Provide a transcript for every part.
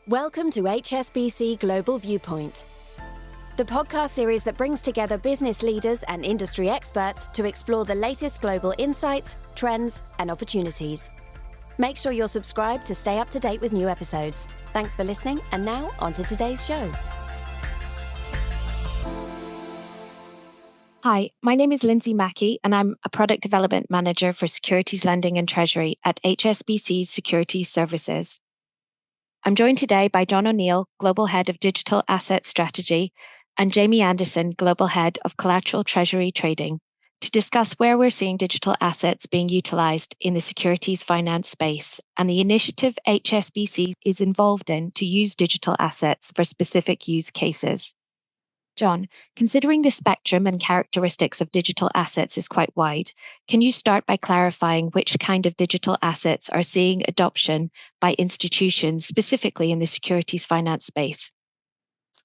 Welcome to HSBC Global Viewpoint, the podcast series that brings together business leaders and industry experts to explore the latest global insights, trends, and opportunities. Make sure you're subscribed to stay up to date with new episodes. Thanks for listening, and now on to today's show. Hi, my name is Lindsey Mackie, and I'm a Product Development Manager for Securities Lending and Treasury at HSBC's Securities Services. I'm joined today by John O'Neill, Global Head of Digital Asset Strategy, and Jamie Anderson, Global Head of Collateral Treasury Trading, to discuss where we're seeing digital assets being utilized in the securities finance space and the initiative HSBC is involved in to use digital assets for specific use cases. John, considering the spectrum and characteristics of digital assets is quite wide, can you start by clarifying which kind of digital assets are seeing adoption by institutions, specifically in the securities finance space?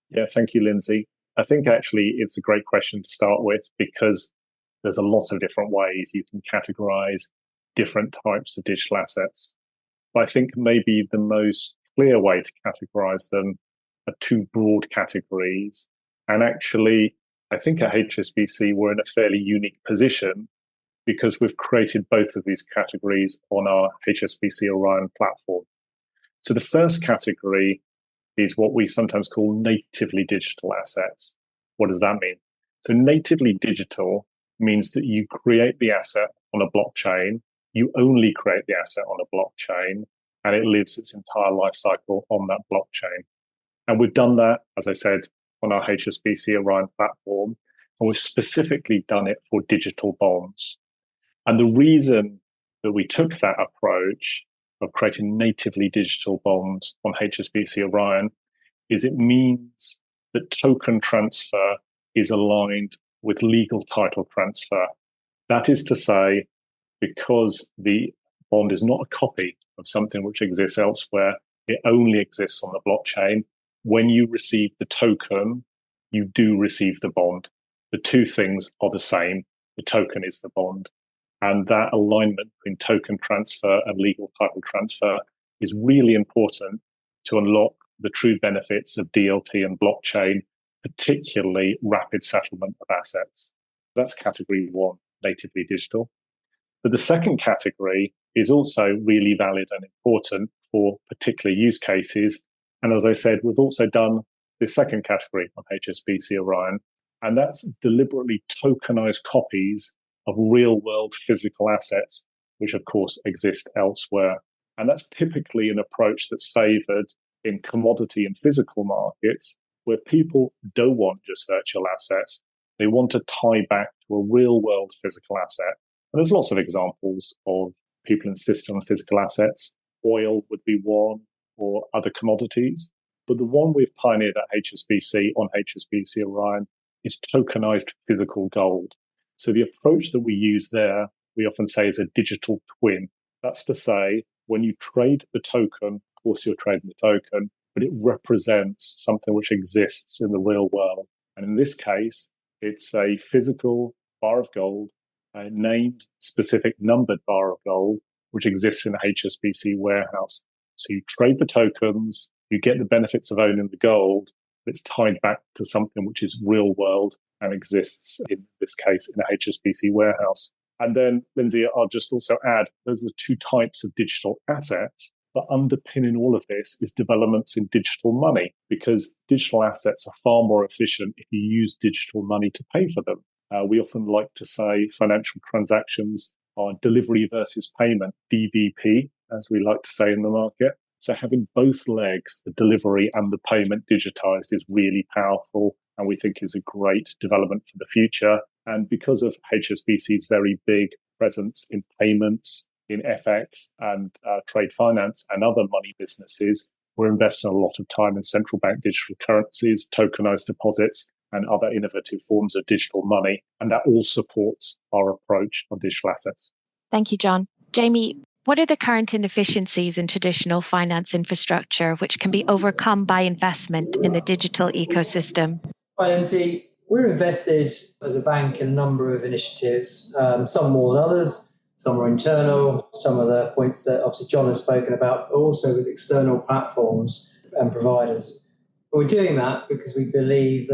Yeah, thank you, Lindsey. I think actually it's a great question to start with because there's a lot of different ways you can categorize different types of digital assets. But I think maybe the most clear way to categorize them are two broad categories. And actually, I think at HSBC, we're in a fairly unique position because we've created both of these categories on our HSBC Orion platform. So the first category is what we sometimes call natively digital assets. What does that mean? So natively digital means that you create the asset on a blockchain, you only create the asset on a blockchain, and it lives its entire life cycle on that blockchain. And we've done that, as I said, on our HSBC Orion platform, and we've specifically done it for digital bonds. And the reason that we took that approach of creating natively digital bonds on HSBC Orion is it means that token transfer is aligned with legal title transfer. That is to say, because the bond is not a copy of something which exists elsewhere, it only exists on the blockchain. When you receive the token, you do receive the bond. The two things are the same. The token is the bond. And that alignment between token transfer and legal title transfer is really important to unlock the true benefits of DLT and blockchain, particularly rapid settlement of assets. That's category one, natively digital. But the second category is also really valid and important for particular use cases. And as I said, we've also done the second category on HSBC Orion, and that's deliberately tokenized copies of real-world physical assets, which of course exist elsewhere. And that's typically an approach that's favored in commodity and physical markets, where people don't want just virtual assets. They want to tie back to a real-world physical asset. And there's lots of examples of people insisting on physical assets. Oil would be one, or other commodities. But the one we've pioneered at HSBC on HSBC Orion is tokenized physical gold. So the approach that we use there, we often say is a digital twin. That's to say, when you trade the token, of course you're trading the token, but it represents something which exists in the real world. And in this case, it's a physical bar of gold, a named specific numbered bar of gold, which exists in a HSBC warehouse. So you trade the tokens, you get the benefits of owning the gold, but it's tied back to something which is real world and exists, in this case, in a HSBC warehouse. And then, Lindsey, I'll just also add, those are two types of digital assets, but underpinning all of this is developments in digital money, because digital assets are far more efficient if you use digital money to pay for them. We often like to say financial transactions are delivery versus payment, DVP, as we like to say in the market. So having both legs, the delivery and the payment digitized, is really powerful and we think is a great development for the future. And because of HSBC's very big presence in payments, in FX and trade finance and other money businesses, we're investing a lot of time in central bank digital currencies, tokenized deposits, and other innovative forms of digital money. And that all supports our approach on digital assets. Thank you, John. Jamie, what are the current inefficiencies in traditional finance infrastructure which can be overcome by investment in the digital ecosystem? Hi, Lindsey. We're invested as a bank in a number of initiatives, some more than others. Some are internal, some of the points that obviously John has spoken about, but also with external platforms. and providers. But we're doing that because we believe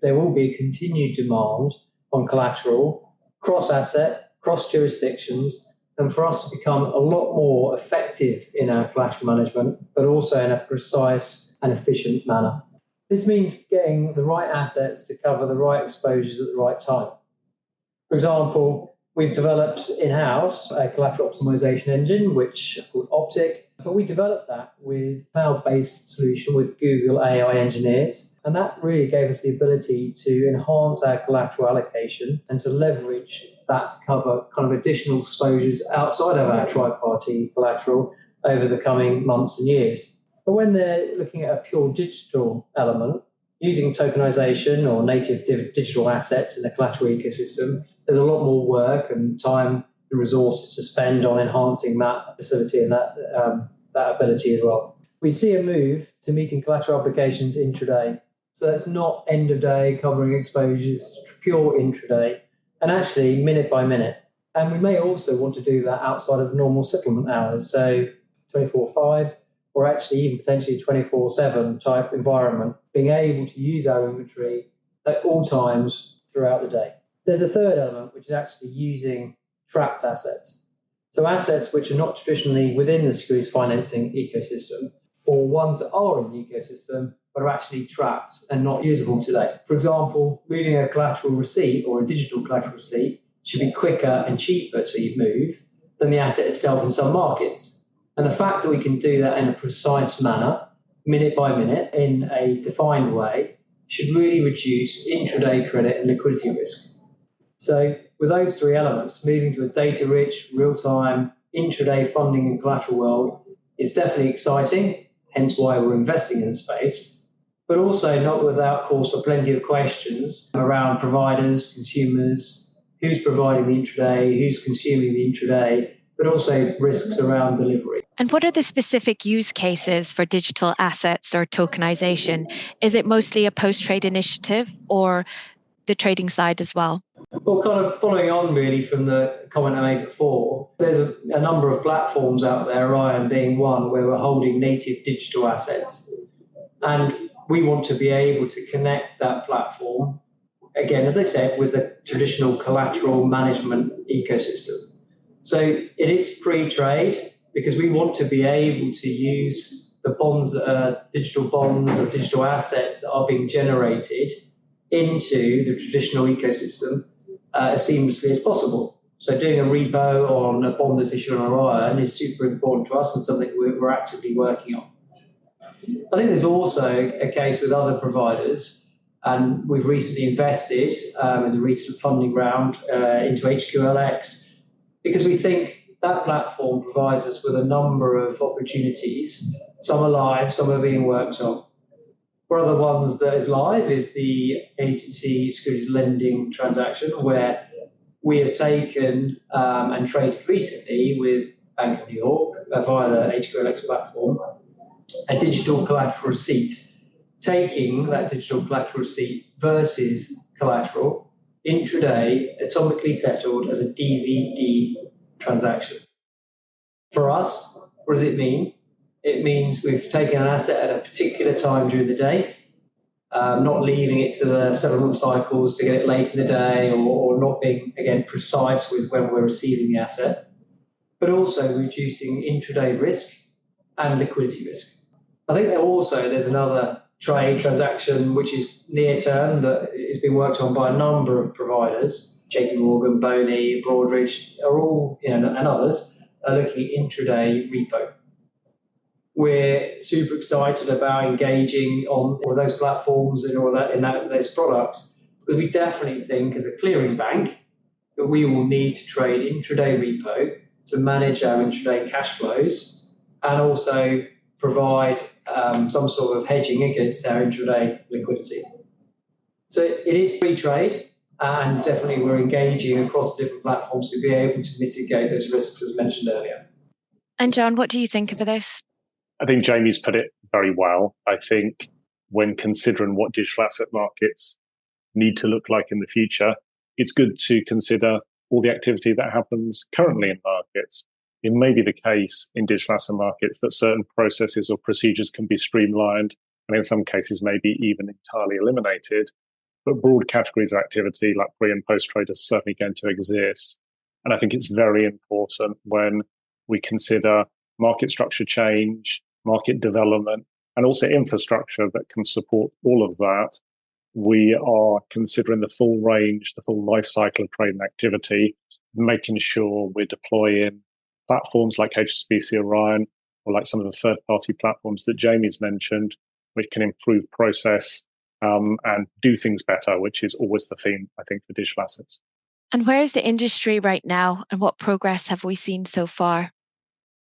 there will be a continued demand on collateral, cross-asset, cross-jurisdictions, and for us to become a lot more effective in our collateral management, but also in a precise and efficient manner. This means getting the right assets to cover the right exposures at the right time. For example, we've developed in-house a collateral optimization engine, which is called Optic, but we developed that with a cloud-based solution with Google AI engineers, and that really gave us the ability to enhance our collateral allocation and to leverage that to cover kind of additional exposures outside of our tri-party collateral over the coming months and years. But when they're looking at a pure digital element, using tokenization or native digital assets in the collateral ecosystem, there's a lot more work and time and resources to spend on enhancing that facility and that ability as well. We see a move to meeting collateral obligations intraday. So that's not end of day covering exposures, it's pure intraday, and actually minute by minute. And we may also want to do that outside of normal settlement hours, so 24/5, or actually even potentially 24/7 type environment, being able to use our inventory at all times throughout the day. There's a third element, which is actually using trapped assets. So assets which are not traditionally within the securities financing ecosystem, or ones that are in the ecosystem, but are actually trapped and not usable today. For example, moving a collateral receipt or a digital collateral receipt should be quicker and cheaper to move than the asset itself in some markets. And the fact that we can do that in a precise manner, minute by minute, in a defined way, should really reduce intraday credit and liquidity risk. So with those three elements, moving to a data-rich, real-time, intraday funding and collateral world is definitely exciting, hence why we're investing in the space, but also not without cause for plenty of questions around providers, consumers, who's providing the intraday, who's consuming the intraday, but also risks around delivery. And what are the specific use cases for digital assets or tokenization? Is it mostly a post-trade initiative or the trading side as well? Well, kind of following on really from the comment I made before, there's a number of platforms out there, Ryan being one, where we're holding native digital assets. And we want to be able to connect that platform, again, as I said, with the traditional collateral management ecosystem. So it is pre-trade because we want to be able to use the bonds that are digital bonds or digital assets that are being generated into the traditional ecosystem as seamlessly as possible. So doing a repo on a bond that's issued on Orion is super important to us and something we're actively working on. I think there's also a case with other providers, and we've recently invested in the recent funding round into HQLX because we think that platform provides us with a number of opportunities. Some are live, some are being worked on. One of the ones that is live is the agency securities lending transaction, where we have taken and traded recently with Bank of New York via the HQLX platform a digital collateral receipt, taking that digital collateral receipt versus collateral intraday, atomically settled as a DVD transaction. For us, what does it mean? It means we've taken an asset at a particular time during the day, not leaving it to the settlement cycles to get it late in the day, or not being, again, precise with when we're receiving the asset, but also reducing intraday risk and liquidity risk. I think there's another trade transaction which is near term that is being worked on by a number of providers. JP Morgan, Boney, Broadridge are all, and others are looking at intraday repo. We're super excited about engaging on all those platforms and all that in those products, because we definitely think as a clearing bank that we will need to trade intraday repo to manage our intraday cash flows and also provide some sort of hedging against our intraday liquidity. So it is pre-trade, and definitely we're engaging across the different platforms to be able to mitigate those risks as mentioned earlier. And John, what do you think of this? I think Jamie's put it very well. I think when considering what digital asset markets need to look like in the future, it's good to consider all the activity that happens currently in markets. it may be the case in digital asset markets that certain processes or procedures can be streamlined, and in some cases maybe even entirely eliminated. But broad categories of activity like pre and post trade are certainly going to exist. And I think it's very important when we consider market structure change, market development, and also infrastructure that can support all of that. We are considering the full range, the full life cycle of trade and activity, making sure we're deploying platforms like HSBC Orion or like some of the third-party platforms that Jamie's mentioned, which can improve process and do things better, which is always the theme, I think, for digital assets. And where is the industry right now, and what progress have we seen so far?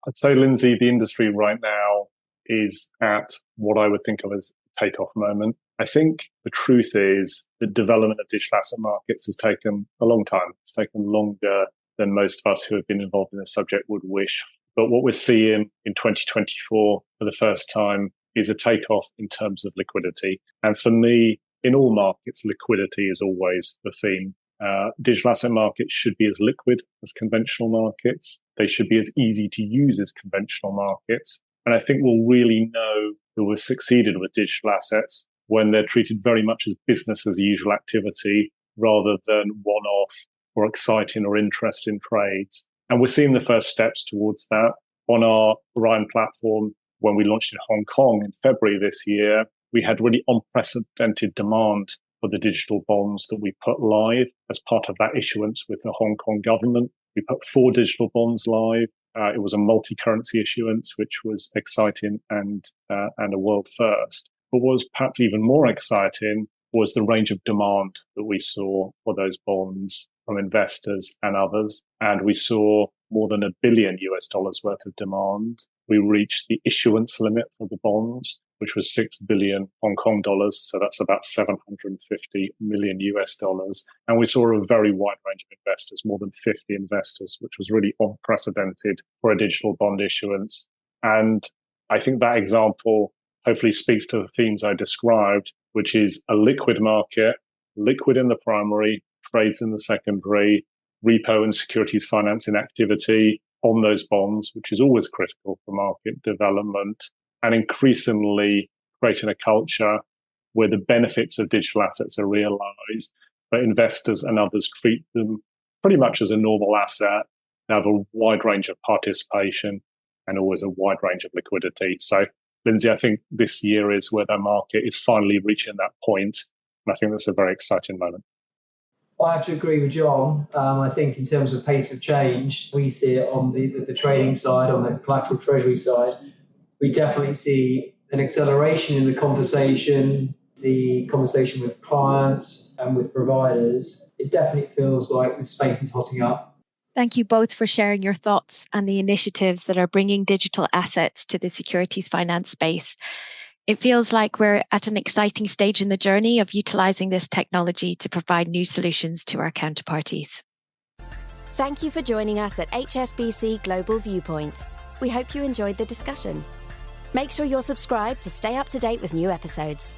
I'd say, Lindsey, the industry right now is at what I would think of as a takeoff moment. I think the truth is the development of digital asset markets has taken a long time. It's taken longer than most of us who have been involved in the subject would wish. But what we're seeing in 2024 for the first time is a takeoff in terms of liquidity. And for me, in all markets, liquidity is always the theme. Digital asset markets should be as liquid as conventional markets. They should be as easy to use as conventional markets. And I think we'll really know who we've succeeded with digital assets when they're treated very much as business as usual activity rather than one-off or exciting or interesting trades. And we're seeing the first steps towards that. On our Orion platform, when we launched in Hong Kong in February this year, we had really unprecedented demand for the digital bonds that we put live as part of that issuance with the Hong Kong government. We put 4 digital bonds live. It was a multi-currency issuance, which was exciting and a world first. But what was perhaps even more exciting was the range of demand that we saw for those bonds from investors and others. And we saw more than $1 billion worth of demand. We reached the issuance limit for the bonds, which was 6 billion Hong Kong dollars. So that's about $750 million. And we saw a very wide range of investors, more than 50 investors, which was really unprecedented for a digital bond issuance. And I think that example hopefully speaks to the themes I described, which is a liquid market, liquid in the primary, trades in the secondary, repo and securities financing activity on those bonds, which is always critical for market development, and increasingly creating a culture where the benefits of digital assets are realized, but investors and others treat them pretty much as a normal asset. They have a wide range of participation and always a wide range of liquidity. So, Lindsey, I think this year is where the market is finally reaching that point. And I think that's a very exciting moment. I have to agree with John. I think in terms of pace of change, we see it on the trading side, on the collateral treasury side. We definitely see an acceleration in the conversation with clients and with providers. It definitely feels like the space is hotting up. Thank you both for sharing your thoughts and the initiatives that are bringing digital assets to the securities finance space. It feels like we're at an exciting stage in the journey of utilizing this technology to provide new solutions to our counterparties. Thank you for joining us at HSBC Global Viewpoint. We hope you enjoyed the discussion. Make sure you're subscribed to stay up to date with new episodes.